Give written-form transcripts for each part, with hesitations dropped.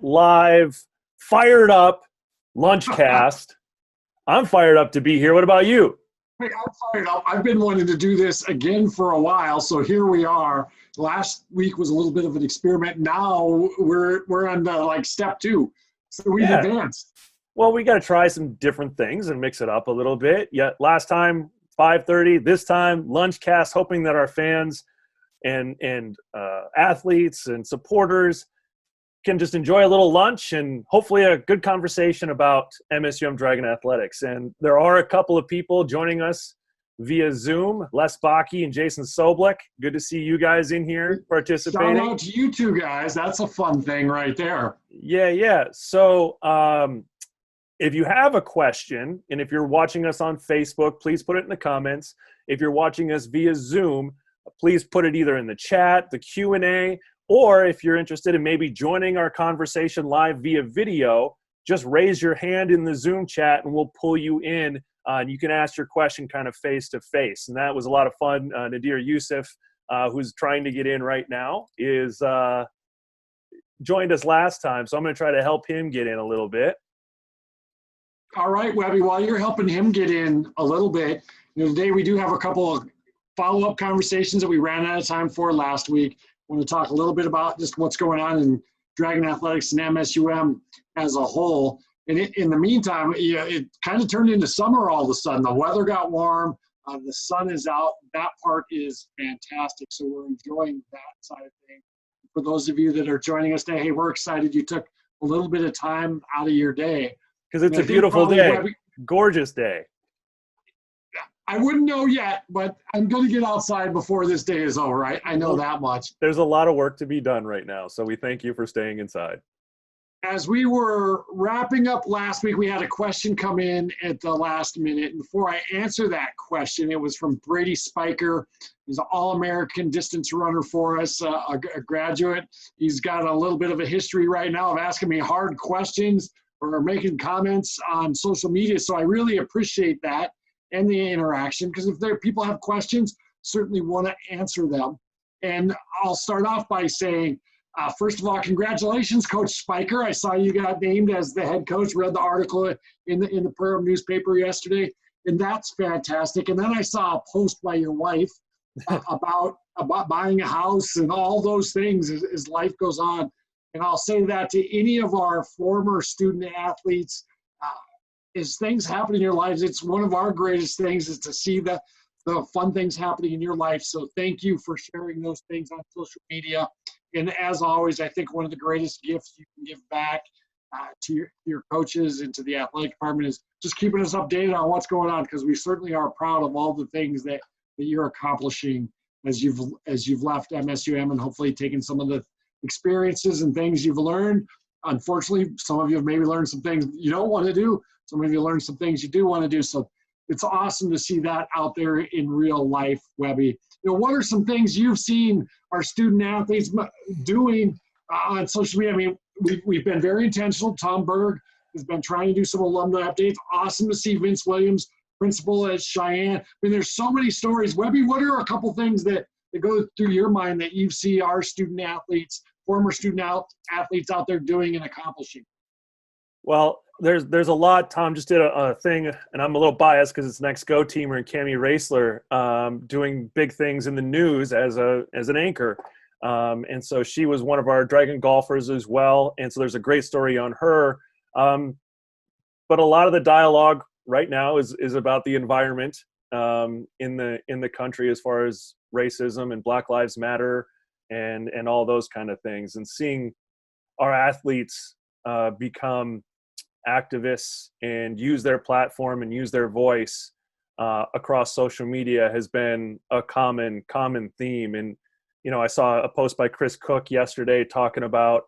live, fired up Lunchcast. I'm fired up to be here. What about you? Hey, I'm fired up. I've been wanting to do this again for a while, so here we are. Last week was a little bit of an experiment. Now we're on step two, so we've Yeah. advanced. Well, we got to try some different things and mix it up a little bit. Yeah, last time 5:30. This time Lunchcast, hoping that our fans and athletes and supporters can just enjoy a little lunch and hopefully a good conversation about MSUM Dragon Athletics. And there are a couple of people joining us via Zoom, Les Baki and Jason Soblick. Good to see you guys in here participating. Shout out to you two guys. That's a fun thing right there. Yeah. So if you have a question, and if you're watching us on Facebook, please put it in the comments. If you're watching us via Zoom, please put it either in the chat, the Q&A, or if you're interested in maybe joining our conversation live via video, just raise your hand in the Zoom chat and we'll pull you in and you can ask your question kind of face to face. And that was a lot of fun. Nadir Youssef, who's trying to get in right now, is joined us last time. So I'm going to try to help him get in a little bit. All right, Webby, while you're helping him get in a little bit, today we do have a couple of follow-up conversations that we ran out of time for last week. I want to talk a little bit about just what's going on in Dragon Athletics and MSUM as a whole. And in the meantime, it kind of turned into summer all of a sudden. The weather got warm. The sun is out. That part is fantastic. So we're enjoying that side of things. For those of you that are joining us today, hey, we're excited you took a little bit of time out of your day. Because it's a beautiful day. Gorgeous day. I wouldn't know yet, but I'm going to get outside before this day is over. I know that much. There's a lot of work to be done right now, so we thank you for staying inside. As we were wrapping up last week, we had a question come in at the last minute. And before I answer that question, it was from Brady Spiker. He's an All-American distance runner for us, a graduate. He's got a little bit of a history right now of asking me hard questions or making comments on social media, so I really appreciate that and the interaction, because if people have questions, certainly want to answer them. And I'll start off by saying, first of all, congratulations, Coach Spiker. I saw you got named as the head coach, read the article in the Prairie newspaper yesterday, and that's fantastic. And then I saw a post by your wife about buying a house and all those things as life goes on. And I'll say that to any of our former student athletes, as things happen in your lives, it's one of our greatest things is to see the fun things happening in your life. So thank you for sharing those things on social media. And as always, I think one of the greatest gifts you can give back to your coaches and to the athletic department is just keeping us updated on what's going on, because we certainly are proud of all the things that you're accomplishing as you've left MSUM and hopefully taken some of the experiences and things you've learned. Unfortunately, some of you have maybe learned some things you don't want to do. Some of you learned some things you do want to do. So it's awesome to see that out there in real life, Webby. What are some things you've seen our student athletes doing on social media? I mean, we've been very intentional. Tom Berg has been trying to do some alumni updates. Awesome to see Vince Williams, principal at Cheyenne. I mean, there's so many stories. Webby, what are a couple things that go through your mind that you see our student athletes, former student athletes out there doing and accomplishing? Well, there's a lot. Tom just did a thing, and I'm a little biased because it's an ex-Go teamer and Cami Raisler doing big things in the news as an anchor. And so she was one of our Dragon golfers as well. And so there's a great story on her. But a lot of the dialogue right now is about the environment in the country as far as racism and Black Lives Matter and all those kind of things. And seeing our athletes become activists and use their platform and use their voice across social media has been a common theme. And I saw a post by Chris Cook yesterday talking about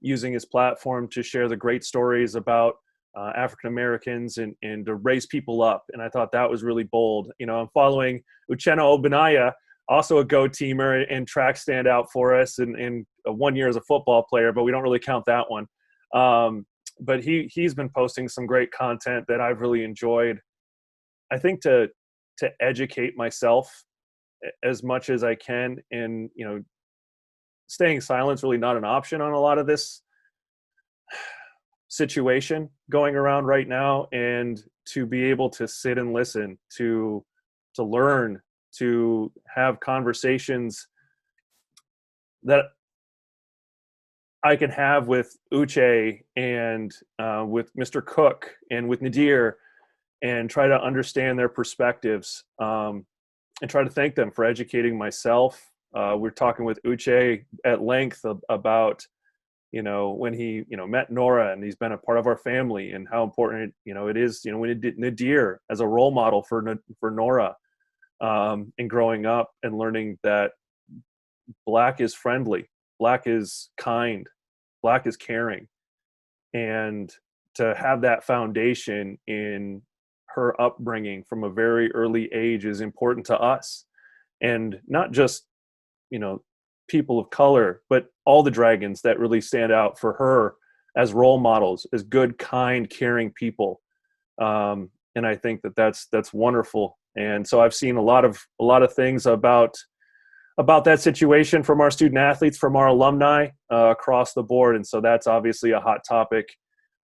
using his platform to share the great stories about African Americans and to raise people up. And I thought that was really bold. I'm following Uchenna Obanaya, also a Go teamer and track standout for us, and 1 year as a football player, but we don't really count that one. But he's been posting some great content that I've really enjoyed. I think to educate myself as much as I can, and staying silent is really not an option on a lot of this situation going around right now, and to be able to sit and listen, to learn, to have conversations that I can have with Uche and with Mr. Cook and with Nadir, and try to understand their perspectives, and try to thank them for educating myself. We're talking with Uche at length about, when he, met Nora, and he's been a part of our family, and how important, it is, when it did Nadir as a role model for Nora, and growing up and learning that Black is friendly, Black is kind, Black is caring. And to have that foundation in her upbringing from a very early age is important to us. And not just, people of color, but all the dragons that really stand out for her as role models, as good, kind, caring people. And I think that's wonderful. And so I've seen a lot of things about that situation from our student athletes, from our alumni, across the board. And so that's obviously a hot topic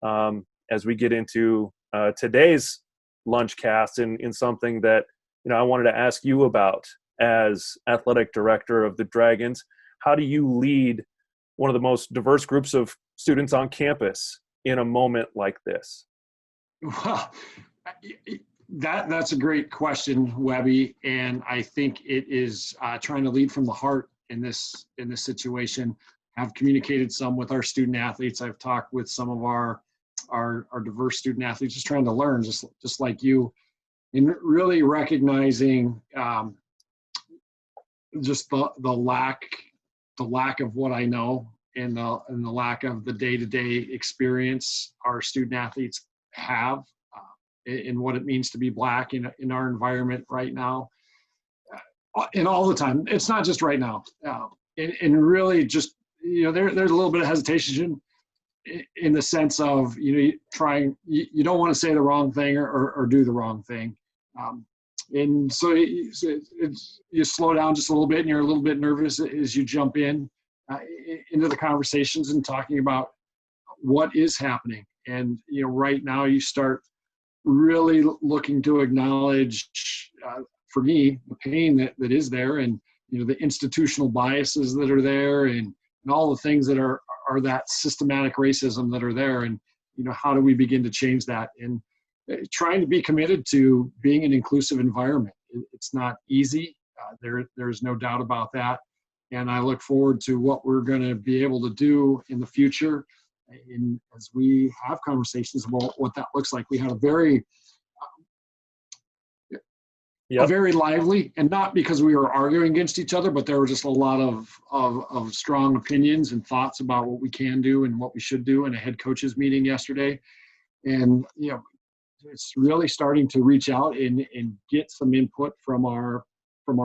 as we get into today's Lunchcast, in something that I wanted to ask you about as athletic director of the Dragons. How do you lead one of the most diverse groups of students on campus in a moment like this? Well, that's a great question, Webby, and I think it is trying to lead from the heart in this situation. I've communicated some with our student athletes. I've talked with some of our diverse student athletes, just trying to learn, just like you, and really recognizing just the lack of what I know, and the lack of the day-to-day experience our student athletes have in what it means to be Black in our environment right now, and all the time. It's not just right now, and really just there's a little bit of hesitation in the sense of you don't want to say the wrong thing or do the wrong thing, and so you slow down just a little bit, and you're a little bit nervous as you jump into the conversations and talking about what is happening. And right now you start really looking to acknowledge, for me, the pain that is there, and the institutional biases that are there, and all the things that are that systematic racism that are there, and how do we begin to change that, and trying to be committed to being an inclusive environment. It's not easy. There's no doubt about that, and I look forward to what we're going to be able to do in the future, as we have conversations about what that looks like. We had a very lively, and not because we were arguing against each other, but there were just a lot of strong opinions and thoughts about what we can do and what we should do in a head coaches meeting yesterday. And it's really starting to reach out and get some input from our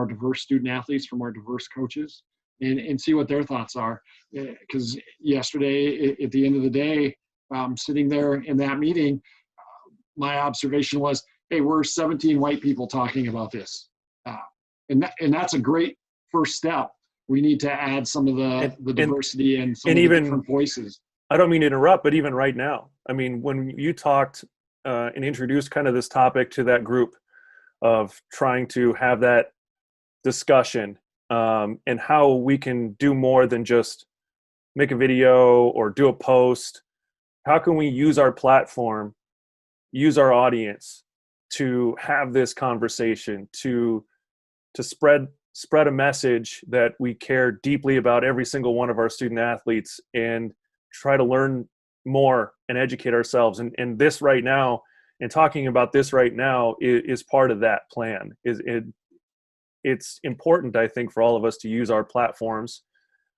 diverse student athletes, from our diverse coaches, and see what their thoughts are. Because yesterday, at the end of the day, sitting there in that meeting, my observation was, hey, we're 17 white people talking about this. And that's a great first step. We need to add some of the diversity and some of the different voices. I don't mean to interrupt, but even right now, I mean, when you talked and introduced kind of this topic to that group of trying to have that discussion, and how we can do more than just make a video or do a post. How can we use our platform, use our audience to have this conversation, to spread a message that we care deeply about every single one of our student athletes, and try to learn more and educate ourselves. And this right now, and talking about this right now, is part of that plan. It's important, I think, for all of us to use our platforms.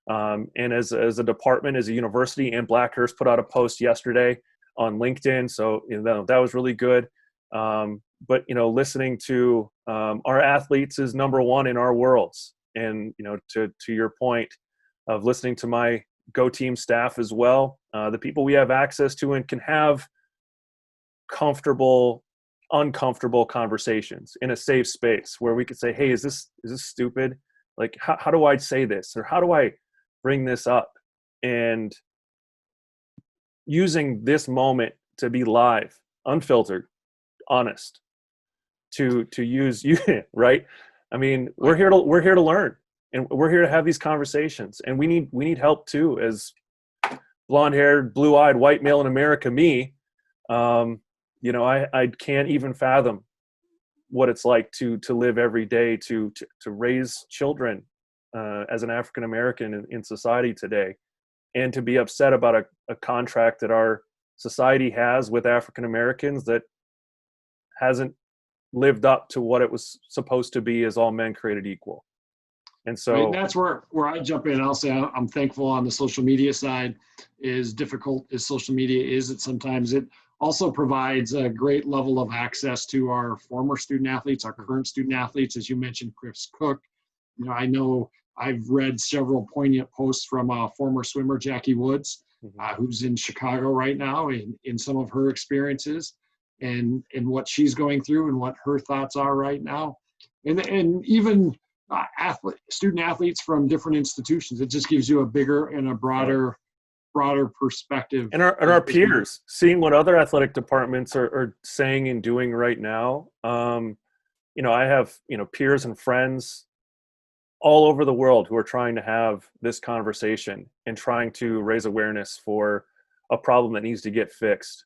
And as a department, as a university, and Blackhurst put out a post yesterday on LinkedIn. So that was really good. But listening to our athletes is number one in our worlds. And to your point of listening to my Go Team staff as well, the people we have access to and can have comfortable, uncomfortable conversations in a safe space where we could say, hey, is this stupid? Like, how do I say this, or how do I bring this up? And using this moment to be live, unfiltered, honest, to use you, right? I mean, we're here to learn, and we're here to have these conversations, and we need help too, as blonde-haired, blue-eyed, white male in America, me. I can't even fathom what it's like to live every day, to raise children as an African American in society today, and to be upset about a contract that our society has with African Americans that hasn't lived up to what it was supposed to be, as all men created equal. And so right, that's where I jump in. I'll say I'm thankful on the social media side. As difficult as social media is, that sometimes it also provides a great level of access to our former student athletes, our current student athletes. As you mentioned, Chris Cook. I know I've read several poignant posts from former swimmer Jackie Woods, who's in Chicago right now, in some of her experiences and what she's going through and what her thoughts are right now. And even student athletes from different institutions. It just gives you a bigger and a broader perspective. And our peers, seeing what other athletic departments are saying and doing right now. I have, peers and friends all over the world who are trying to have this conversation and trying to raise awareness for a problem that needs to get fixed.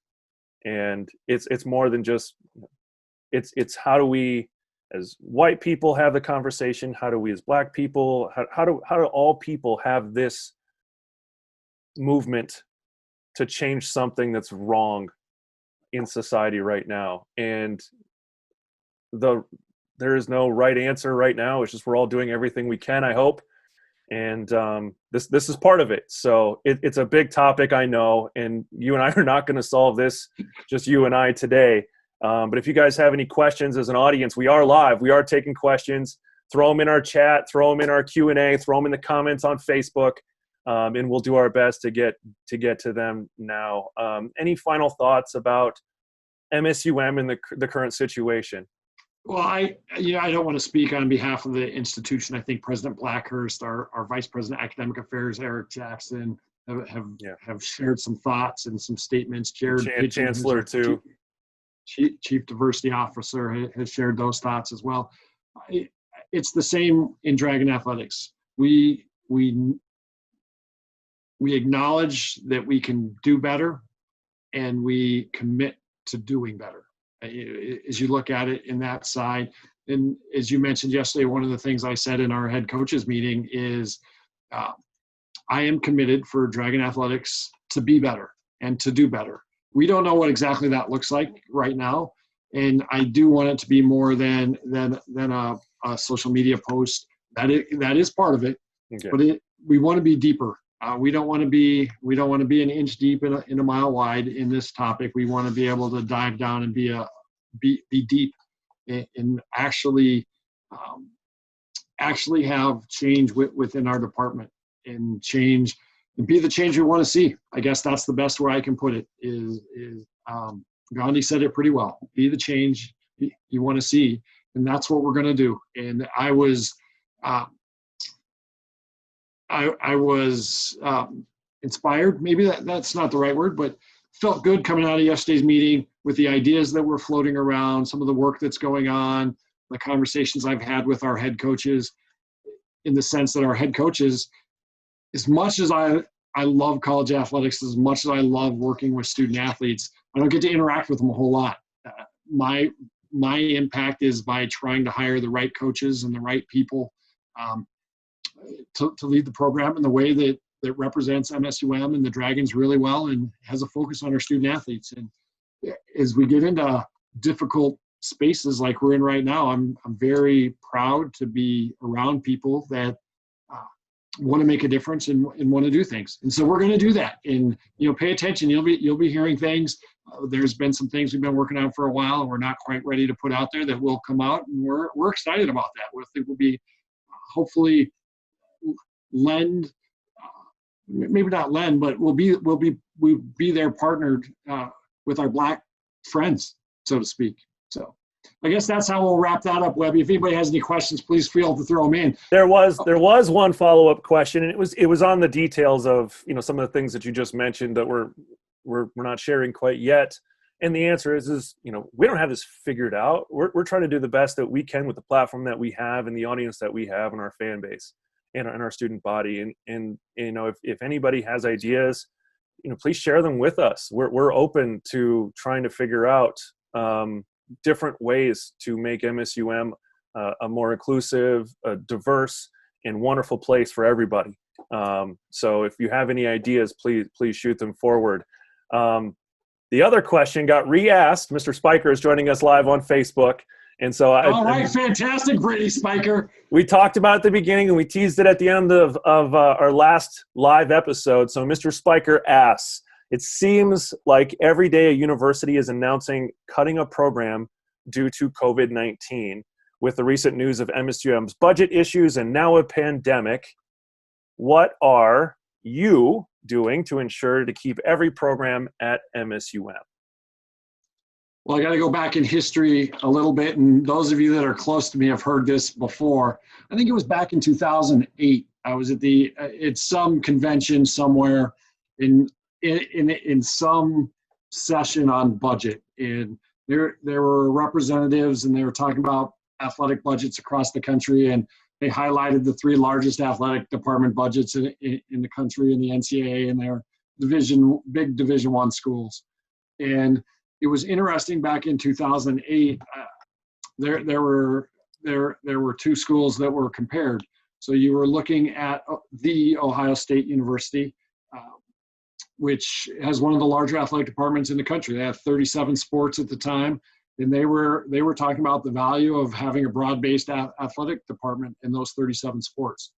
And it's more than just, it's how do we as white people have the conversation? How do we as Black people, how do all people have this movement to change something that's wrong in society right now? And there is no right answer right now. It's just we're all doing everything we can, I hope. And this is part of it. So it's a big topic, I know, and you and I are not going to solve this, just you and I today. But if you guys have any questions as an audience, we are live. We are taking questions. Throw them in our chat. Throw them in our Q&A. Throw them in the comments on Facebook, and we'll do our best to get to them now. Any final thoughts about MSUM and the current situation? Well, I don't want to speak on behalf of the institution. I think President Blackhurst, our Vice President Academic Affairs, Eric Jackson, have shared some thoughts and some statements. Jared Chancellor too. Chief Diversity Officer has shared those thoughts as well. It's the same in Dragon Athletics. We acknowledge that we can do better, and we commit to doing better. As you look at it in that side, and as you mentioned yesterday, one of the things I said in our head coaches meeting is I am committed for Dragon Athletics to be better and to do better. We don't know what exactly that looks like right now, and I do want it to be more than a social media post. That is part of it, okay. But we want to be deeper. We don't want to be an inch deep in a mile wide in this topic. We want to be able to dive down and be deep and actually have change within our department and change and be the change we want to see. I guess that's the best way I can put it. Is Gandhi said it pretty well. Be the change you want to see, and that's what we're going to do. And I was inspired. Maybe that's not the right word, but felt good coming out of yesterday's meeting with the ideas that were floating around, some of the work that's going on, the conversations I've had with our head coaches, in the sense that our head coaches, as much as I love college athletics, as much as I love working with student athletes, I don't get to interact with them a whole lot. My impact is by trying to hire the right coaches and the right people to lead the program in the way that represents MSUM and the Dragons really well and has a focus on our student athletes. And as we get into difficult spaces like we're in right now, I'm very proud to be around people that want to make a difference and want to do things. And so we're going to do that. And pay attention. You'll be hearing things. There's been some things we've been working on for a while, and we're not quite ready to put out there that will come out. And we're excited about that. We think we'll be hopefully lend. Maybe not lend, but we'll be there partnered with our Black friends, so to speak. So I guess that's how we'll wrap that up, Webby. If anybody has any questions, please feel to throw them in. There was one follow-up question, and it was on the details of some of the things that you just mentioned that were we're not sharing quite yet. And the answer is, we don't have this figured out. We're trying to do the best that we can with the platform that we have and the audience that we have and our fan base and our student body. And if anybody has ideas, please share them with us. We're open to trying to figure out different ways to make MSUM a more inclusive, diverse, and wonderful place for everybody. So if you have any ideas, please shoot them forward. The other question got re-asked. Mr. Spiker is joining us live on Facebook. And so all right, fantastic, Brady Spiker. We talked about it at the beginning and we teased it at the end of our last live episode. So Mr. Spiker asks, it seems like every day a university is announcing cutting a program due to COVID-19. With the recent news of MSUM's budget issues and now a pandemic, what are you doing to ensure to keep every program at MSUM? Well, I got to go back in history a little bit, and those of you that are close to me have heard this before. I think it was back in 2008. I was at some convention somewhere in some session on budget, and there were representatives, and they were talking about athletic budgets across the country, and they highlighted the 3 largest athletic department budgets in the country in the NCAA and their big Division I schools. And it was interesting back in 2008, there were 2 schools that were compared. So you were looking at the Ohio State University, which has one of the larger athletic departments in the country. They have 37 sports at the time. And they were talking about the value of having a broad-based athletic department in those 37 sports.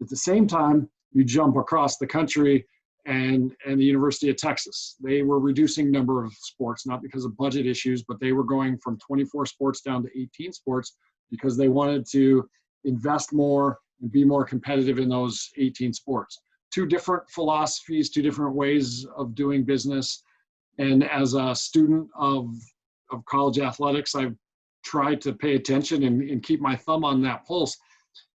At the same time, you jump across the country and the University of Texas. They were reducing number of sports, not because of budget issues, but they were going from 24 sports down to 18 sports because they wanted to invest more and be more competitive in those 18 sports. 2 different philosophies, 2 different ways of doing business. And as a student of college athletics, I've tried to pay attention and keep my thumb on that pulse.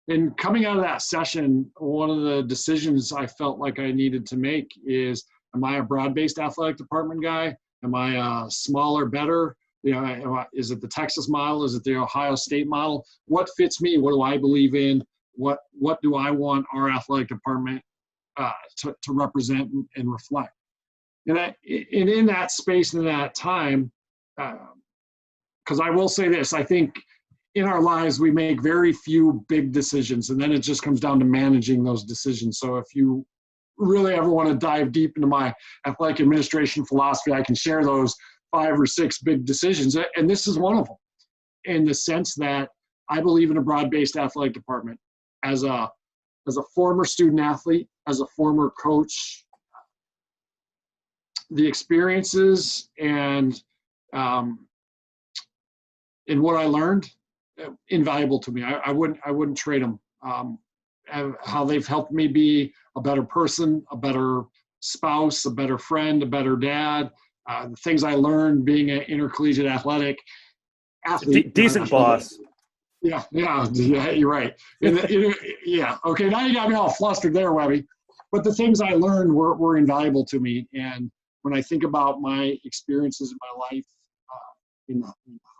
And coming out of that session, one of the decisions I felt like I needed to make is, am I a broad-based athletic department guy? Am I a smaller, better? Is it the Texas model? Is it the Ohio State model? What fits me? What do I believe in? What do I want our athletic department to represent and reflect? And in that space and in that time, because I will say this, I think in our lives we make very few big decisions, and then it just comes down to managing those decisions. So if you really ever want to dive deep into my athletic administration philosophy, I can share those 5 or 6 big decisions, and this is one of them, in the sense that I believe in a broad-based athletic department. As a former student athlete, as a former coach, the experiences and what I learned, invaluable to me. I wouldn't trade them. How they've helped me be a better person, a better spouse, a better friend, a better dad. The things I learned being an intercollegiate athletic athlete. Decent boss. Yeah, you're right. Yeah, okay, now you got me all flustered there, Webby. But the things I learned were invaluable to me. And when I think about my experiences in my life, in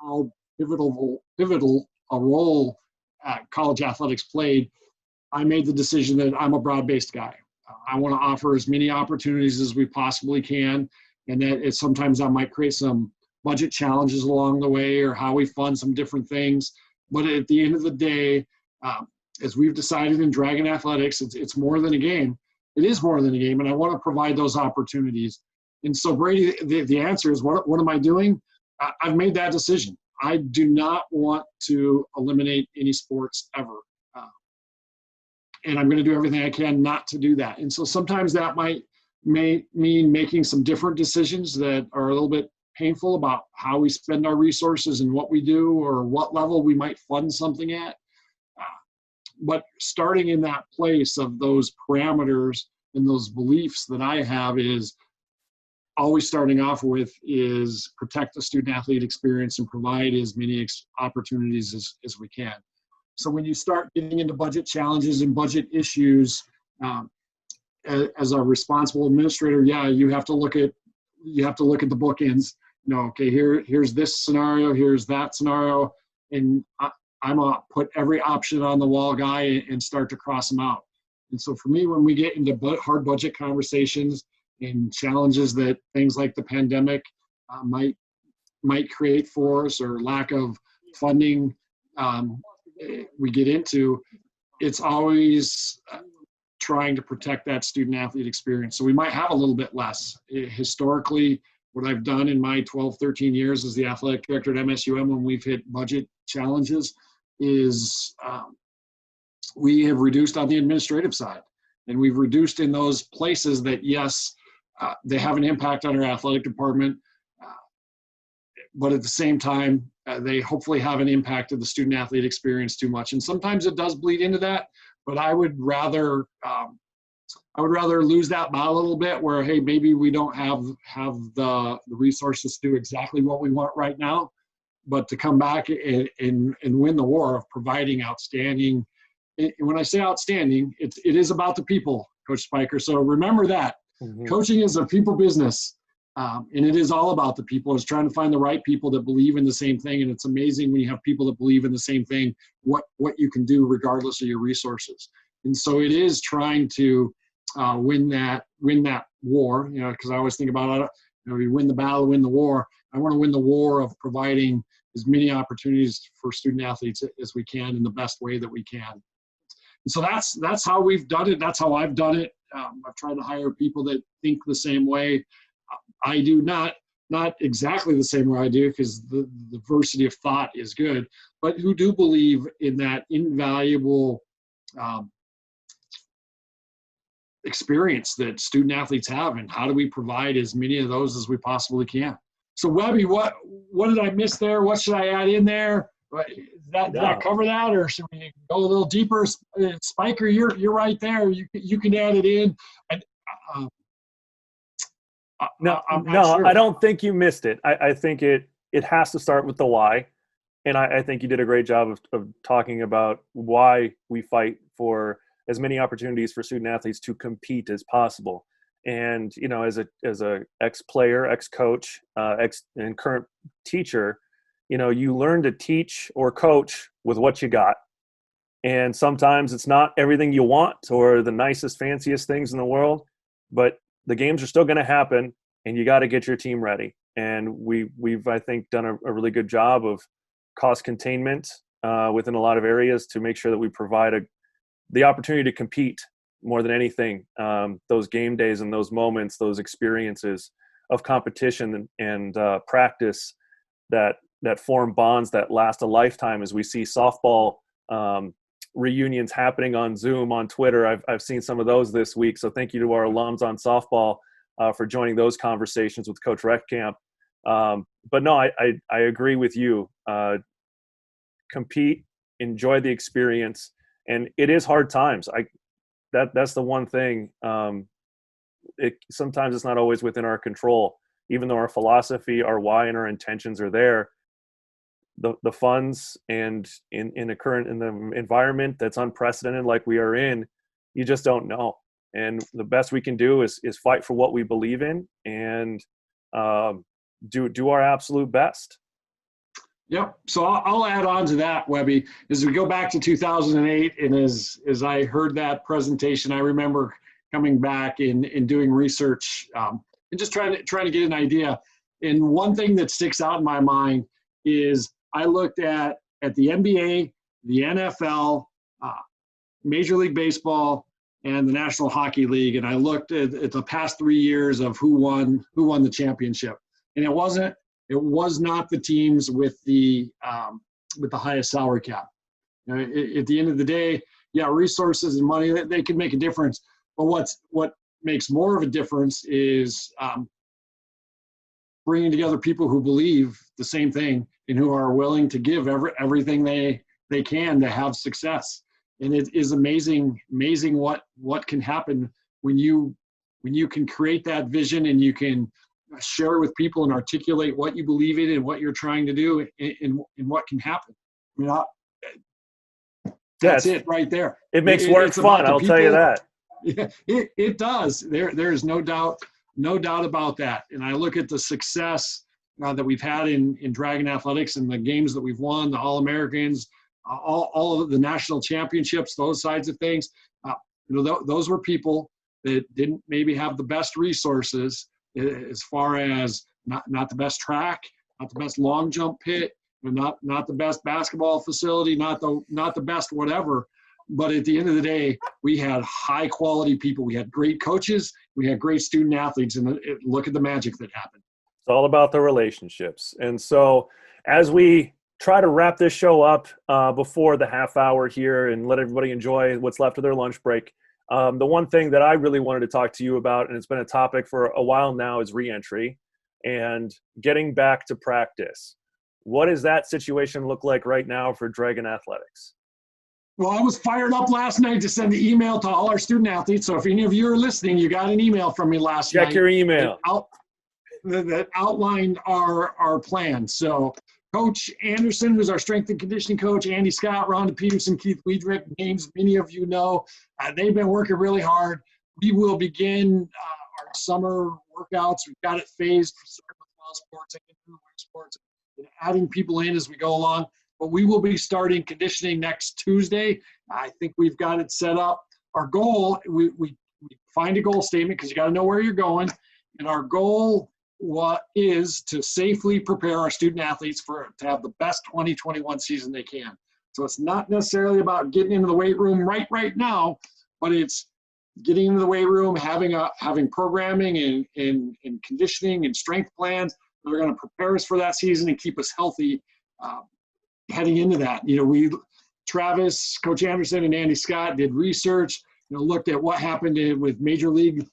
how pivotal a role college athletics played, I made the decision that I'm a broad-based guy. I want to offer as many opportunities as we possibly can, and that sometimes I might create some budget challenges along the way or how we fund some different things. But at the end of the day, as we've decided in Dragon Athletics, it's more than a game. It is more than a game, and I want to provide those opportunities. And so, Brady, the answer is, what am I doing? I've made that decision. I do not want to eliminate any sports ever. And I'm going to do everything I can not to do that. And so sometimes that may mean making some different decisions that are a little bit painful about how we spend our resources and what we do or what level we might fund something at. But starting in that place of those parameters and those beliefs that I have is always starting off with is protect the student athlete experience and provide as many opportunities as we can. So when you start getting into budget challenges and budget issues, as a responsible administrator, yeah, you have to look at you have to look at the bookends. Okay, here's this scenario, here's that scenario, and I'm gonna put every option on the wall, guy, and start to cross them out. And so for me, when we get into hard budget conversations and challenges that things like the pandemic might create for us, or lack of funding we get into, it's always trying to protect that student athlete experience. So we might have a little bit less. Historically, what I've done in my 12, 13 years as the athletic director at MSUM when we've hit budget challenges is we have reduced on the administrative side. And we've reduced in those places that, yes, they have an impact on our athletic department, but at the same time, they hopefully have an impact of the student athlete experience too much. And sometimes it does bleed into that, but I would rather lose that battle a little bit where, hey, maybe we don't have the resources to do exactly what we want right now, but to come back and win the war of providing outstanding. And when I say outstanding, it is about the people, Coach Spiker. So remember that. Mm-hmm. Coaching is a people business. And it is all about the people. It's trying to find the right people that believe in the same thing. And it's amazing when you have people that believe in the same thing, what you can do regardless of your resources. And so it is trying to win that war, because I always think about it, you win the battle, win the war. I want to win the war of providing as many opportunities for student athletes as we can in the best way that we can. And so that's how we've done it. That's how I've done it. I've tried to hire people that think the same way I do, not exactly the same way I do, because the diversity of thought is good, but who do believe in that invaluable experience that student athletes have, and how do we provide as many of those as we possibly can. So Webby, what did I miss there? What should I add in there? Did I cover that, or should we go a little deeper? Spiker, you're right there. You can add it in. No, sure. I don't think you missed it. I think it has to start with the why. And I think you did a great job of talking about why we fight for as many opportunities for student athletes to compete as possible. And, as a ex-player, ex-coach, and current teacher, you learn to teach or coach with what you got. And sometimes it's not everything you want or the nicest, fanciest things in the world, but the games are still going to happen, and you got to get your team ready. And we've I think, done a really good job of cost containment within a lot of areas to make sure that we provide the opportunity to compete more than anything. Those game days and those moments, those experiences of competition and practice that form bonds that last a lifetime. As we see softball reunions happening on Zoom, on Twitter. I've seen some of those this week. So thank you to our alums on softball for joining those conversations with Coach Rechtkamp. But no, I agree with you. Compete, enjoy the experience, and it is hard times. That's the one thing. Sometimes it's not always within our control, even though our philosophy, our why, and our intentions are there. The funds and in the environment that's unprecedented like we are in, you just don't know. And the best we can do is fight for what we believe in and do our absolute best. Yep. So I'll add on to that, Webby. As we go back to 2008, and as I heard that presentation, I remember coming back and doing research and just trying to get an idea. And one thing that sticks out in my mind is I looked at the NBA, the NFL, Major League Baseball, and the National Hockey League, and I looked at the past 3 years of who won the championship. And it was not the teams with the highest salary cap. At the end of the day, resources and money, they can make a difference. But what makes more of a difference is bringing together people who believe the same thing and who are willing to give everything they can to have success. And it is amazing what can happen when you can create that vision and you can share it with people and articulate what you believe in and what you're trying to do and what can happen. That's it right there. It makes work fun, I'll tell you that. Yeah, it does. There is no doubt No doubt about that. And I look at the success that we've had in Dragon Athletics and the games that we've won, the All-Americans, all of the national championships, those sides of things. Those were people that didn't maybe have the best resources as far as not the best track, not the best long jump pit, not the best basketball facility, not the best whatever. But at the end of the day, we had high quality people. We had great coaches. We had great student athletes, and look at the magic that happened. It's all about the relationships. And so as we try to wrap this show up before the half hour here and let everybody enjoy what's left of their lunch break, the one thing that I really wanted to talk to you about, and it's been a topic for a while now, is reentry and getting back to practice. What does that situation look like right now for Dragon Athletics? Well, I was fired up last night to send an email to all our student athletes. So if any of you are listening, you got an email from me last night. Check your email. That outlined our plan. So Coach Anderson, who's our strength and conditioning coach, Andy Scott, Rhonda Peterson, Keith Weidrich, names many of you know. They've been working really hard. We will begin our summer workouts. We've got it phased for starting with fall sports and winter sports and adding people in as we go along. But we will be starting conditioning next Tuesday. I think we've got it set up. Our goal, we find a goal statement because you got to know where you're going. And our goal is to safely prepare our student athletes to have the best 2021 season they can. So it's not necessarily about getting into the weight room right now, but it's getting into the weight room, having programming and conditioning and strength plans that are going to prepare us for that season and keep us healthy heading into that. Travis, Coach Anderson, and Andy Scott did research, looked at what happened with major league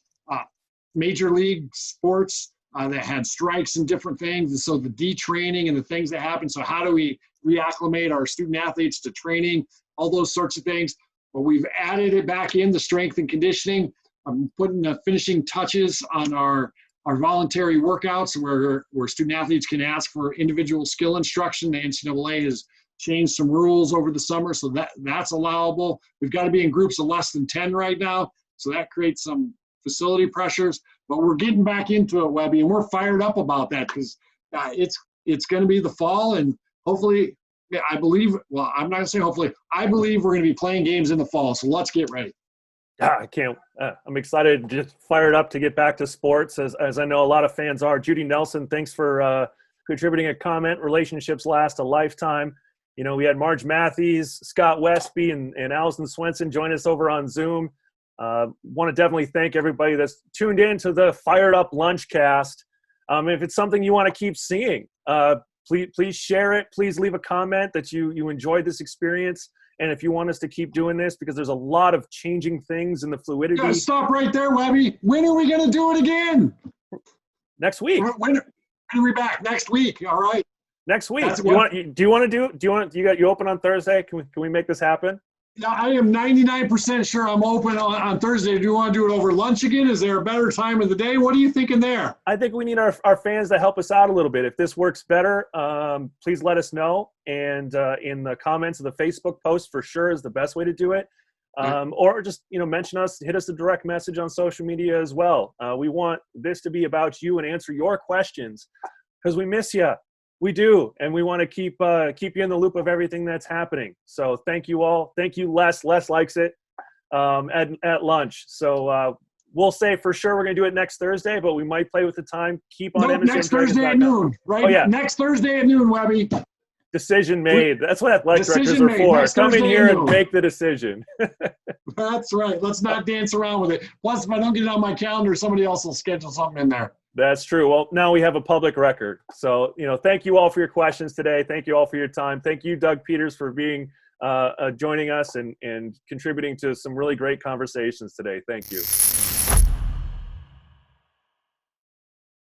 sports that had strikes and different things. And so the detraining and the things that happen. So how do we reacclimate our student athletes to training, all those sorts of things. But we've added it back in the strength and conditioning. I'm putting the finishing touches on our voluntary workouts where student athletes can ask for individual skill instruction. The NCAA has changed some rules over the summer, so that's allowable. We've got to be in groups of less than 10 right now, so that creates some facility pressures. But we're getting back into it, Webby, and we're fired up about that because it's going to be the fall, and hopefully, I believe, well, I'm not going to say hopefully, I believe we're going to be playing games in the fall, so let's get ready. I can't. I'm excited, just fired up to get back to sports, as I know a lot of fans are. Judy Nelson, thanks for contributing a comment. Relationships last a lifetime. We had Marge Matthews, Scott Westby, and Allison Swenson join us over on Zoom. Want to definitely thank everybody that's tuned in to the Fired Up Lunchcast. If it's something you want to keep seeing, please share it. Please leave a comment that you enjoyed this experience. And if you want us to keep doing this, because there's a lot of changing things in the fluidity. Yeah, stop right there, Webby. When are we going to do it again? Next week. When are we back? Next week. All right. Next week. Do you open on Thursday? Can we make this happen? Yeah, I am 99% sure I'm open on Thursday. Do you want to do it over lunch again? Is there a better time of the day? What are you thinking there? I think we need our fans to help us out a little bit. If this works better, please let us know. And in the comments of the Facebook post, for sure, is the best way to do it. Or just, mention us, hit us a direct message on social media as well. We want this to be about you and answer your questions because we miss you. We do, and we want to keep you in the loop of everything that's happening. So thank you all. Thank you, Les. Les likes it at lunch. So we'll say for sure we're going to do it next Thursday, but we might play with the time. Keep on next Thursday at noon, right? Oh, yeah. Next Thursday at noon, Webby. Decision made. That's what athletic directors are for. Come in here and make the decision. That's right. Let's not dance around with it. Plus, if I don't get it on my calendar, somebody else will schedule something in there. That's true. Well, now we have a public record. So, thank you all for your questions today. Thank you all for your time. Thank you, Doug Peters, for being joining us and contributing to some really great conversations today. Thank you.